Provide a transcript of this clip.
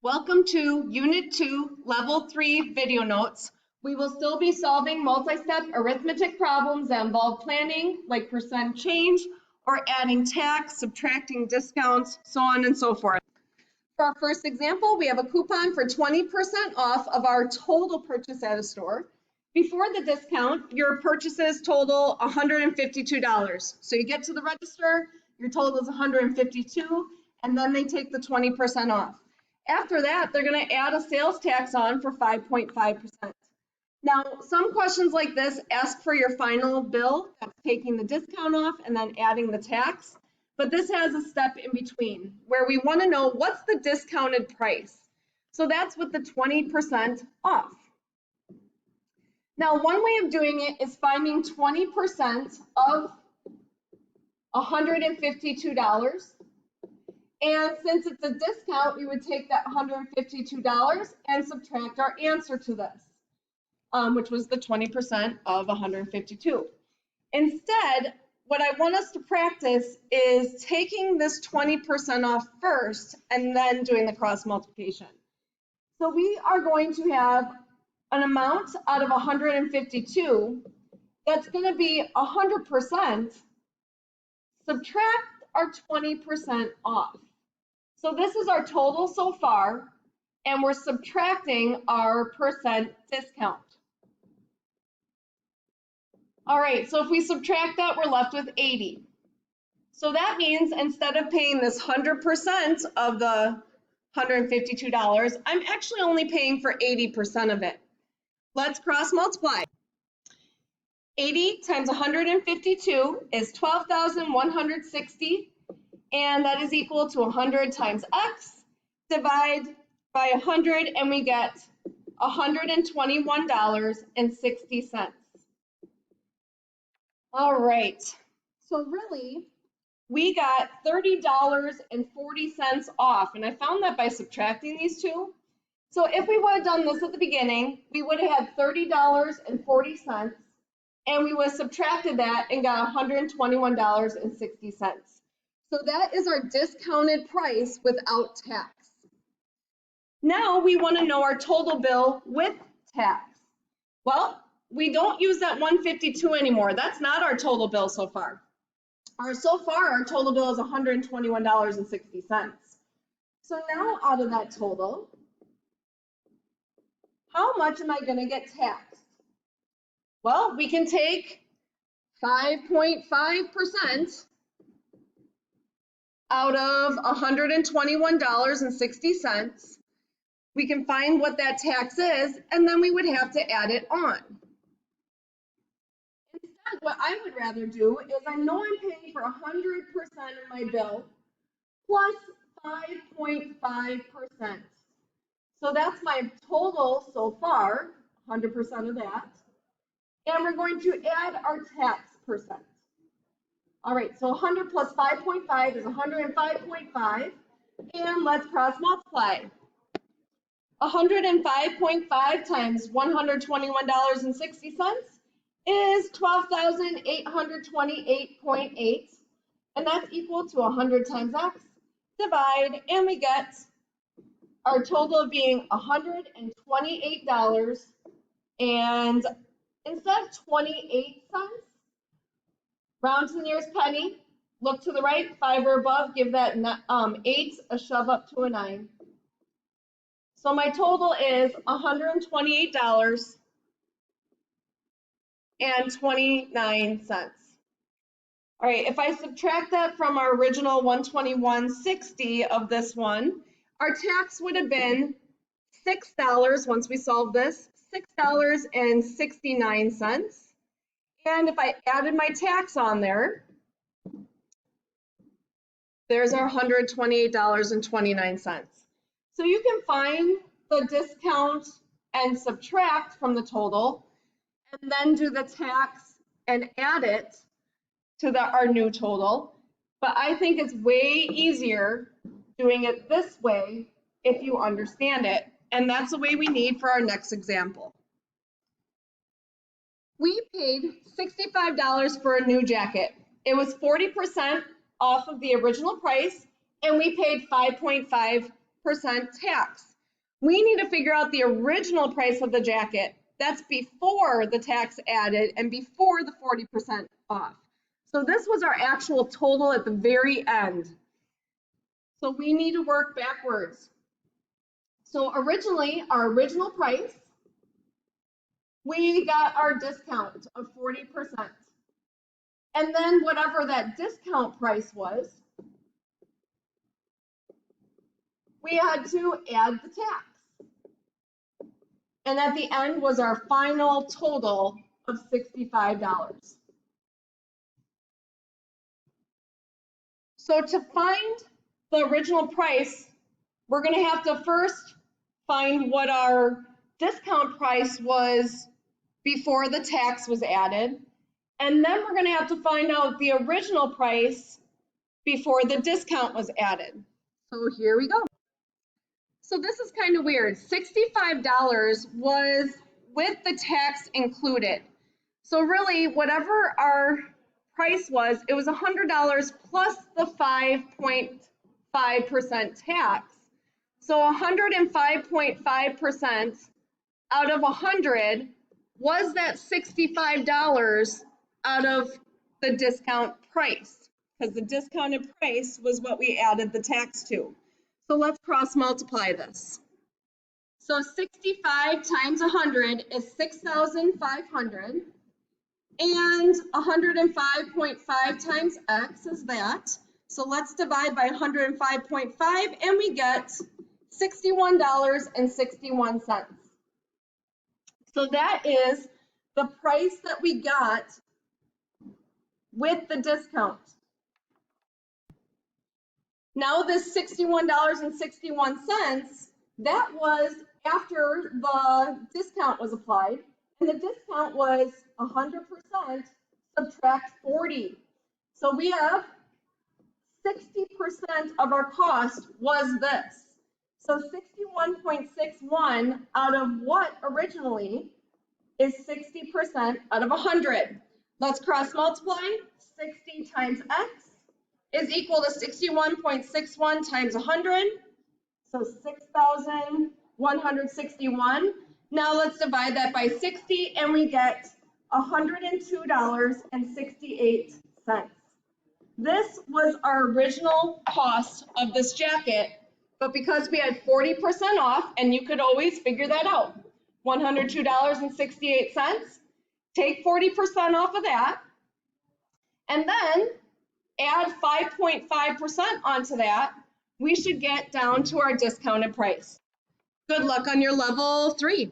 Welcome to Unit 2, Level 3 video notes. We will still be solving multi-step arithmetic problems that involve planning, like percent change, or adding tax, subtracting discounts, so on and so forth. For our first example, we have a coupon for 20% off of our total purchase at a store. Before the discount, your purchases total $152. So you get to the register, your total is $152, and then they take the 20% off. After that, they're going to add a sales tax on for 5.5%. Now, some questions like this ask for your final bill, that's taking the discount off and then adding the tax. But this has a step in between where we want to know what's the discounted price. So that's with the 20% off. Now, one way of doing it is finding 20% of $152. And since it's a discount, we would take that $152 and subtract our answer to this, which was the 20% of 152. Instead, what I want us to practice is taking this 20% off first and then doing the cross multiplication. So we are going to have an amount out of 152 that's going to be 100%, subtract our 20% off. So this is our total so far, and we're subtracting our percent discount. All right, so if we subtract that, we're left with 80. So that means instead of paying this 100% of the $152, I'm actually only paying for 80% of it. Let's cross multiply. 80 times 152 is 12,160, and that is equal to 100 times x. Divide by 100, and we get $121.60. All right, so really, we got $30.40 off, and I found that by subtracting these two. So if we would have done this at the beginning, we would have had $30.40, and we would have subtracted that and got $121.60. So that is our discounted price without tax. Now we want to know our total bill with tax. Well, we don't use that 152 anymore. That's not our total bill so far. Our total bill is $121.60. So now out of that total, how much am I going to get taxed? Well, we can take 5.5% out of $121.60. We can find what that tax is, and then we would have to add it on. Instead, what I would rather do is I know I'm paying for 100% of my bill plus 5.5%. So that's my total so far, 100% of that. And we're going to add our tax percent. All right, so 100 plus 5.5 is 105.5. And let's cross multiply. 105.5 times $121.60 is 12,828.8. And that's equal to 100 times x. Divide, and we get our total being $128. And instead of 28 cents, round to the nearest penny, look to the right, 5 or above, give that 8 a shove up to a 9. So my total is $128.29. All right, if I subtract that from our original $121.60 of this one, our tax would have been $6 once we solve this, $6.69. And if I added my tax on there, there's our $128.29. So you can find the discount and subtract from the total, and then do the tax and add it to our new total. But I think it's way easier doing it this way if you understand it. And that's the way we need for our next example. We paid $65 for a new jacket. It was 40% off of the original price, and we paid 5.5 tax. We need to figure out the original price of the jacket. That's before the tax added and before the 40% off. So this was our actual total at the very end. So we need to work backwards. So originally, our original price, we got our discount of 40%. And then whatever that discount price was, we had to add the tax. And at the end was our final total of $65. So to find the original price, we're going to have to first find what our discount price was before the tax was added. And then we're going to have to find out the original price before the discount was added. So here we go. So this is kind of weird. $65 was with the tax included. So really, whatever our price was, it was $100 plus the 5.5% tax. So 105.5% out of 100 was that $65 out of the discount price, because the discounted price was what we added the tax to. So let's cross multiply this. So 65 times 100 is 6,500, and 105.5 times X is that. So let's divide by 105.5 and we get $61.61. So that is the price that we got with the discount. Now this $61.61, that was after the discount was applied, and the discount was 100% subtract 40. So we have 60% of our cost was this. So 61.61 out of what originally is 60% out of 100. Let's cross multiply. 60 times X is equal to 61.61 times 100. So 6,161. Now let's divide that by 60 and we get $102.68. This was our original cost of this jacket, but because we had 40% off, and you could always figure that out, $102.68, take 40% off of that, and then add 5.5% onto that, we should get down to our discounted price. Good luck on your level 3.